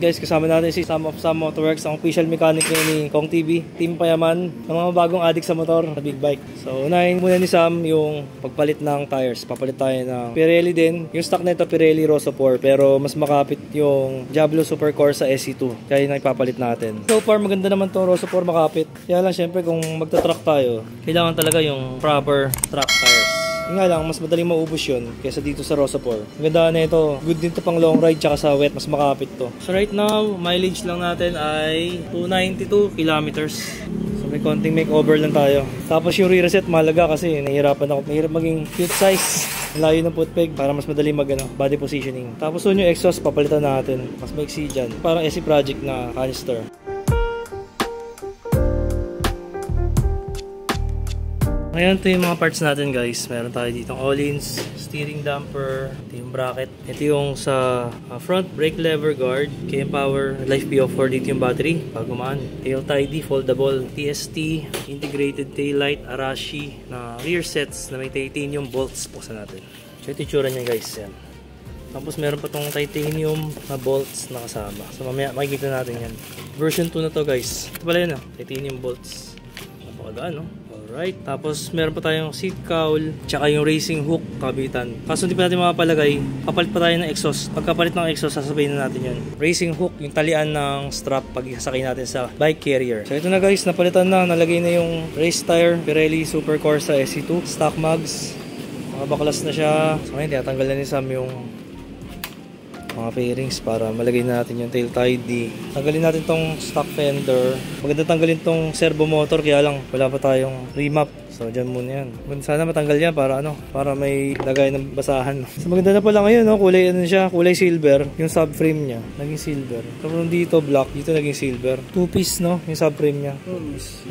guys, kasama natin si Sam of Sam Motorworks, ang official mechanic ni Kong TV, Team Payaman, ng mga bagong adik sa motor, sa big bike. So unahin muna ni Sam yung pagpalit ng tires. Papalit tayo ng Pirelli din. Yung stock nito Pirelli Rosso 4, pero mas makapit yung Diablo Super Corsa SE2, kaya yung ipapalit natin. So far maganda naman tong Rosso 4, makapit. Kaya lang syempre kung magta-track tayo, kailangan talaga yung proper track tires. Yung nga lang, mas madaling maubos yun kaysa dito sa Rosso 4. Ang ganda na ito, good din to pang long ride tsaka sa wet, mas makapit to. So right now, mileage lang natin ay 292 kilometers. So may konting makeover lang tayo. Tapos yung re-reset mahalaga kasi nahihirapan ako. Mahirap maging cute size. Layo ng foot peg para mas madali mag body positioning. Tapos yun yung exhaust, papalitan natin. Mas maiksi dyan. Parang SE Project na canister. Ngayon, ito yung mga parts natin guys. Meron tayo ditong Öhlins, steering damper, ito yung bracket. Ito yung sa front brake lever guard, KM Power, Life PO4, dito yung battery, pagumaan. Tail tidy, foldable, TST, integrated taillight, Arashi, na rear sets na may titanium bolts. Buksan natin. So ito yung tsura niya guys. Yan. Tapos meron pa tong titanium na bolts na kasama. So mamaya makikita natin yan. Version 2 na to guys. Ito pala yun titanium bolts. Napakagaan no? Alright, tapos meron pa tayong seat cowl, tsaka yung racing hook kabitan. Kaso hindi pa natin makapalagay, papalit pa tayo ng exhaust. Pagkapalit ng exhaust, sasabihin na natin yun. Racing hook, yung talian ng strap pag isasakay natin sa bike carrier. So ito na guys, napalitan na, nalagay na yung race tire, Pirelli Super Corsa SE2, stock mags. Makabaklas na siya. So ngayon, tinatanggal na ni Sam yung mga fairings para malagay natin yung tail tidy. Tanggalin natin tong stock fender. Maganda tanggalin tong servo motor, kaya lang wala pa tayong remap. So dyan muna yan. Sana matanggal yan para para may lagay ng basahan. So maganda na pala ngayon kulay kulay silver. Yung subframe niya naging silver. Tapos dito black, dito naging silver. 2-piece yung subframe niya.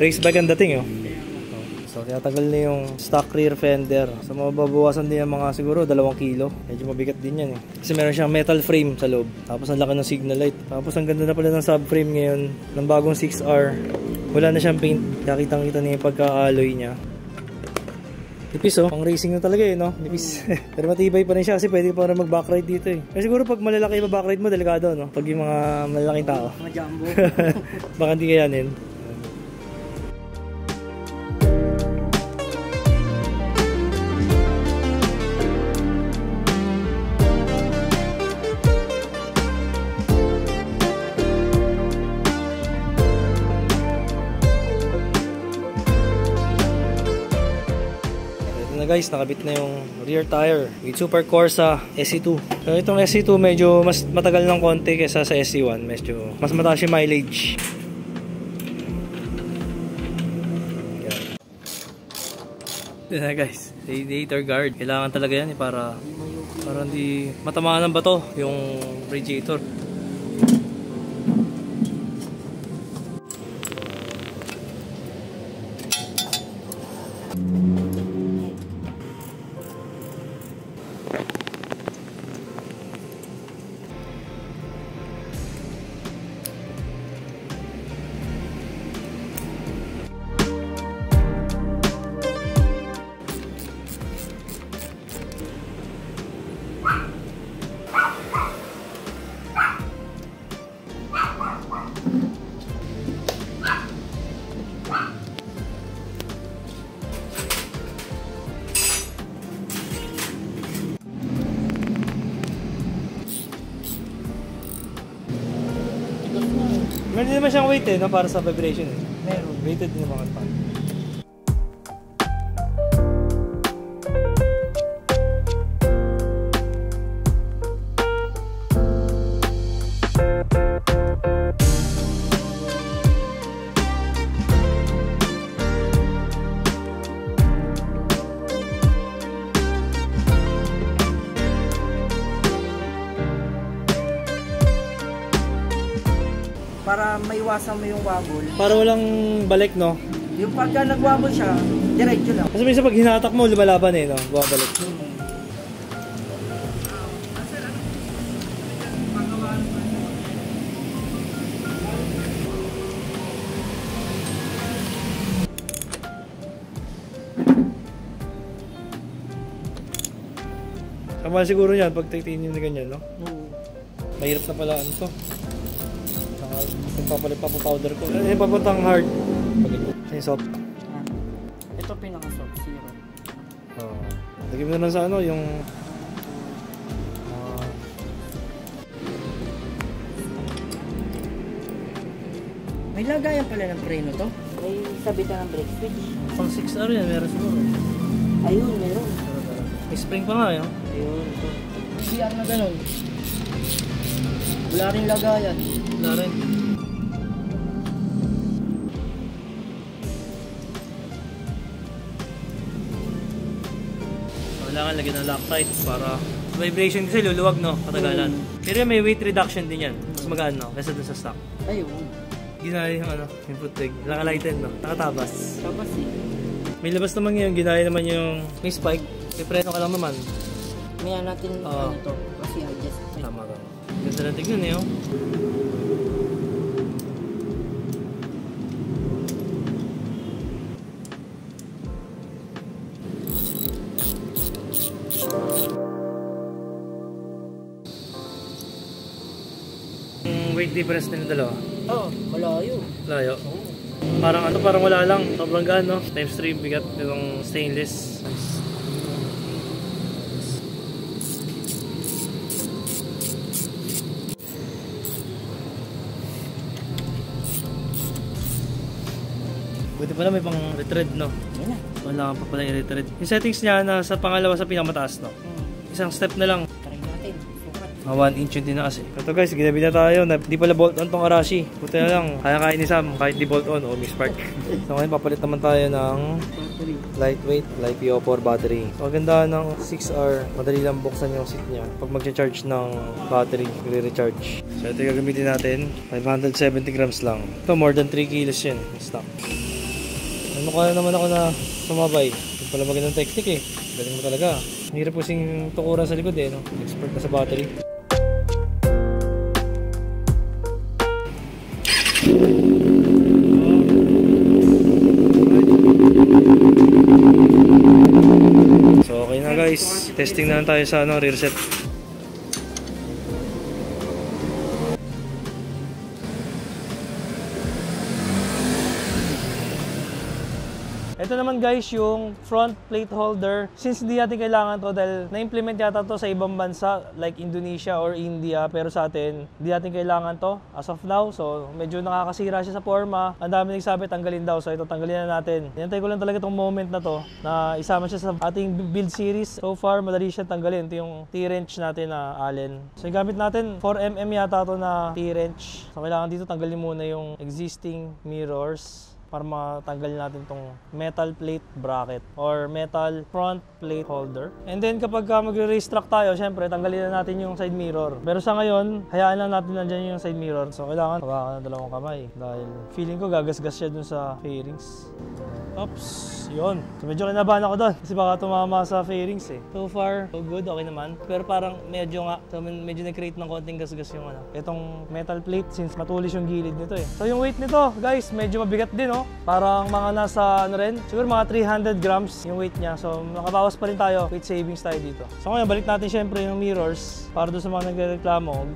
Race bike ang dating So, tinatanggal na yung stock rear fender. So, mababawasan din yung mga siguro 2 kilo. Medyo mabigat din yan Kasi meron siyang metal frame sa loob. Tapos, ang laki ng signal light. Tapos, ang ganda na pala ng subframe ngayon ng bagong 6R. Wala na siyang paint. Nakitang-kita na yung pagka-alloy niya. Nipis pang racing na talaga Nipis. Pero matibay pa rin siya kasi pwede pa rin mag-backride dito Pero siguro pag malalaki yung backride mo, delikado Pag yung mga malalaking tao. Mga jumbo. Baka hindi kayanin. Guys, nakabit na yung rear tire with Super Corsa SE2. So itong SE2 medyo mas matagal ng konti kaysa sa SE1. Medyo mas mataas yung mileage. Yan na guys, radiator guard. Kailangan talaga yan para hindi matamaan ng bato yung radiator. Meron din naman siyang weight para sa vibration Meron. Weighted din naman pa. Para maiwasan mo yung wobble. Para walang balik Yung pagka nag-wobble siya, diretso lang. Kasi minsan pag hinatak mo, lumalaban bumabalik. Tama siguro yan pag titinin na ganyan, Oo. Mahirap na pala to. Papalit pa powder ko. Ano yung papuntang hard? Yung soft. Ito pinaka-soft, zero. Lagyan mo na lang sa ano, yung... May lagayan pala ng preno to. May sabitan ng brake switch. Pang 6R yan, meron siguro. Ayun, meron. May spring pa nga yun. Ayun. CR na ganun. Wala rin lagayan. Wala rin. Kailangan lagyan ng Loctite para vibration kasi luluwag, no? Katagalan. Pero may weight reduction din yan. Mas magaan, no? Kaysa dun sa stock. Ayun. Ginaya yung ano, yung foot peg. Nakalighten, no? Nakatabas. Tapos eh. May labas naman yun. Ginaya naman yung may spike. May preno ka lang naman. Maya natin ano to. Kasi adjust. Tama ka. Ganda na tignan eh, oh. Weight difference nila dalawa. Oo, malayo. Layo. Parang ano, parang wala lang. Sobrang gaan, no? Times 3 bigat itong stainless. Buti pala may pang retread, no? Yan na. Wala kang pa pala i-retread. Yung settings niya na sa pangalawa sa pinakamataas, no? Isang step na lang. Try natin. 1 inch yung tinaas eh. Ito guys, ginabi na tayo. Di pala bolt on tong Arashi. Buti na lang. Kaya ni Sam kahit di bolt on o mispark. So ngayon papalit naman tayo ng Battery. lightweight LiPo4 battery. So ang ganda ng 6R. Madali lang buksan yung seat niya. Pag mag-charge ng battery, i-recharge. So ito yung gagamitin natin. 570 grams lang. Ito more than 3 kilos yun. Stock. Ano ka naman ako na sumabay. Ito pala magandang technique eh. Galing mo talaga. Hirap kasing tukuran sa likod eh. No? Expert ka sa battery. So okay na guys. Testing na lang tayo sa ano, rear set. Ito naman guys yung front plate holder. Since hindi natin kailangan to dahil na-implement yata to sa ibang bansa like Indonesia or India, pero sa atin hindi natin kailangan to as of now. So medyo nakakasira siya sa forma. Ang dami nagsabi tanggalin daw. So ito tanggalin na natin. Hinantay ko lang talaga itong moment na to na isama siya sa ating build series. So far madali siya tanggalin. Ito yung T-wrench natin na Allen. So yung gamit natin 4mm yata to na T-wrench. So kailangan dito tanggalin muna yung existing mirrors para matanggal natin tong metal plate bracket or metal front plate holder. And then kapag magre-race track tayo, syempre tanggalin na natin yung side mirror. Pero sa ngayon, hayaan lang natin nandiyan yung side mirror. So kailangan hawakan ng dalawang kamay dahil feeling ko gagasgas siya dun sa fairings. Oops, yun. So medyo kinabahan ako doon kasi baka tumama sa fairings eh. So far, so good, okay naman. Pero parang medyo nga, so medyo nag-create ng konting gasgas yung ano. Itong metal plate since matulis yung gilid nito eh. So yung weight nito, guys, medyo mabigat din oh. Parang mga nasa ano rin, siguro mga 300 grams yung weight niya. So nakabawas pa rin tayo, weight savings tayo dito. So ngayon, balik natin syempre yung mirrors para doon sa mga nagreklamo.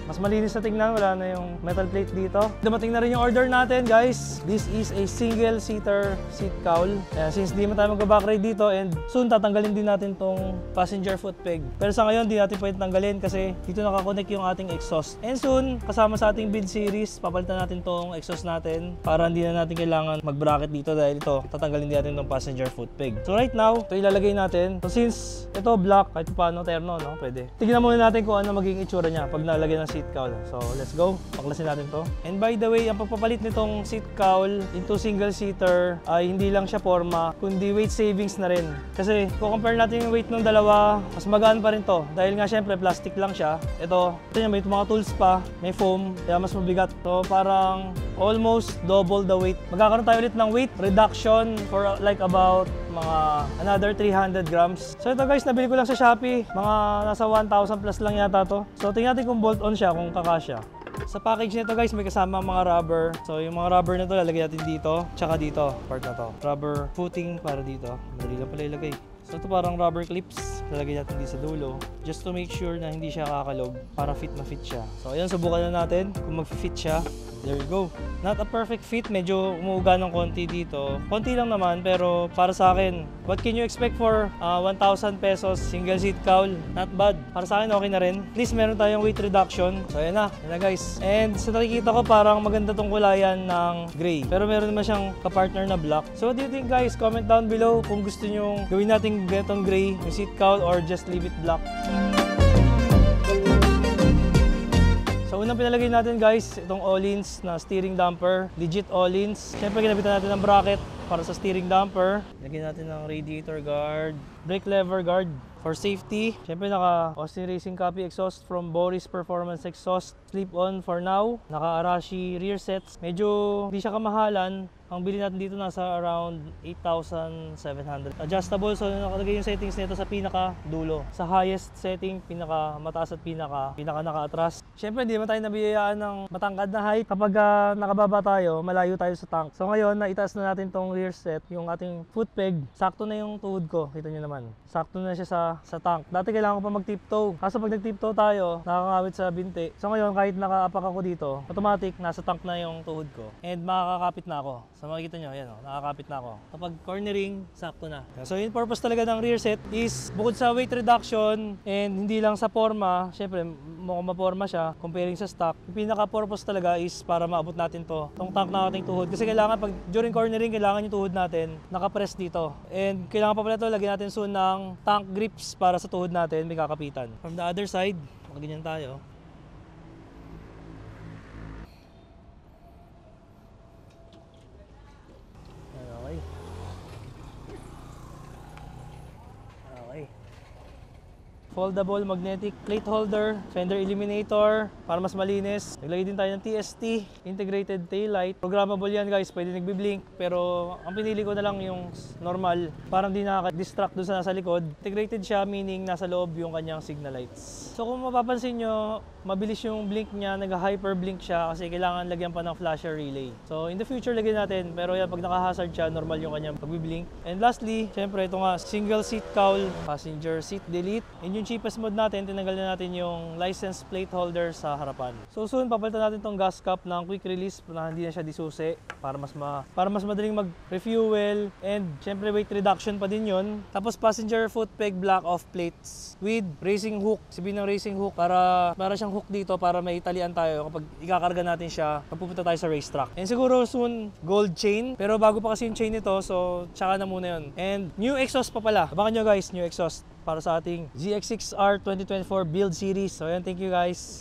Mas malinis na tingnan, wala na yung metal plate dito. Dumating na rin yung order natin, guys. This is a single-seater seat cowl. Ayan, since di mo tayo mag-backride dito and soon tatanggalin din natin tong passenger foot peg. Pero sa ngayon, di natin pwede tanggalin kasi dito nakakonect yung ating exhaust. And soon, kasama sa ating build series, papalitan natin tong exhaust natin para hindi na natin kailangan mag-bracket dito dahil ito, tatanggalin din natin tong passenger foot peg. So right now, ito ilalagay natin. So since ito black, kahit paano terno, no? Pwede. Tignan muna natin kung ano magiging itsura niya pag nalagay ng seat cowl. So let's go, paklasin natin to. And by the way, ang pagpapalit nitong seat cowl into single seater ay hindi lang siya forma, kundi weight savings na rin. Kasi kung compare natin yung weight ng dalawa, mas magaan pa rin to. Dahil nga syempre plastic lang siya. Ito niya, may mga tools pa, may foam, kaya mas mabigat. So parang almost double the weight. Magkakaroon tayo ulit ng weight reduction for like about mga another 300 grams. So ito guys, nabili ko lang sa Shopee. Mga nasa 1,000 plus lang yata to. So tingnan natin kung bolt on siya, kung kakasya. Sa package nito guys, may kasama mga rubber. So yung mga rubber na to lalagay natin dito, tsaka dito, part na to. Rubber footing para dito. Madali lang pala ilagay. So ito parang rubber clips, lalagay natin dito sa dulo just to make sure na hindi siya kakalog para fit na fit siya. So ayan, subukan na natin kung mag-fit siya. There you go. Not a perfect fit, medyo umuuga ng konti dito. Konti lang naman, pero para sa akin, what can you expect for 1,000 pesos single seat cowl? Not bad. Para sa akin, okay na rin. At least meron tayong weight reduction. So ayan na guys. And sa nakikita ko, parang maganda tong kulayan ng gray. Pero meron naman siyang kapartner na black. So what do you think guys? Comment down below kung gusto nyo gawin natin ganitong gray yung seat cowl or just leave it black. So unang pinalagay natin guys, itong Öhlins na steering damper, legit Öhlins. Siyempre ginabitan natin ng bracket para sa steering damper. Lagyan natin ng radiator guard, brake lever guard for safety. Siyempre naka Austin Racing copy exhaust from Boris Performance Exhaust. Slip on for now. Naka Arashi rear sets. Medyo hindi siya kamahalan. Ang bili natin dito nasa around 8,700. Adjustable, so nakalagay yung settings nito sa pinaka dulo. Sa highest setting, pinaka mataas at pinaka nakaatras. Siyempre hindi naman tayo nabiyayaan ng matangkad na height. Kapag nakababa tayo, malayo tayo sa tank. So ngayon, naitaas na natin tong rear set, yung ating foot peg. Sakto na yung tuhod ko, kita nyo naman. Sakto na siya sa tank. Dati kailangan ko pa mag-tiptoe. Kaso pag nag-tiptoe tayo, nakakawit sa binti. So ngayon, kahit nakaapak ako dito, automatic, nasa tank na yung tuhod ko. And makakakapit na ako. So makikita nyo, yan o, nakakapit na ako. Kapag cornering, sakto na. So yung purpose talaga ng rear set is bukod sa weight reduction and hindi lang sa forma, syempre mukhang maporma siya comparing sa stock. Yung pinaka-purpose talaga is para maabot natin itong tank na ating tuhod. Kasi kailangan pag during cornering, kailangan yung tuhod natin nakapress dito. And kailangan pa pala ito, lagyan natin soon ng tank grips para sa tuhod natin, may kakapitan. From the other side, makaganyan tayo. Foldable magnetic plate holder, fender eliminator para mas malinis. Naglagay din tayo ng TST, integrated tail light. Programmable yan guys, pwede nagbi-blink, pero ang pinili ko na lang yung normal, parang di nakaka-distract doon sa nasa likod. Integrated siya, meaning nasa loob yung kanyang signal lights. So kung mapapansin nyo, mabilis yung blink niya, nag-hyper blink siya kasi kailangan lagyan pa ng flasher relay. So in the future lagyan natin, pero yan pag naka-hazard siya, normal yung kanyang pagbi-blink. And lastly, syempre ito nga, single seat cowl, passenger seat delete. And yung cheapest mode natin, tinanggal na natin yung license plate holder sa harapan. So soon, papalitan natin tong gas cap ng quick release na hindi na siya disusi para mas madaling mag-refuel and syempre weight reduction pa din yun. Tapos passenger foot peg block off plates with racing hook. Sabihin ng racing hook para siyang hook dito para may italian tayo kapag ikakarga natin siya pag pupunta tayo sa racetrack. And siguro soon, gold chain. Pero bago pa kasi yung chain nito, so tsaka na muna yun. And new exhaust pa pala. Abangan nyo guys, new exhaust para sa ating ZX6R 2024 build series. So yan, thank you guys.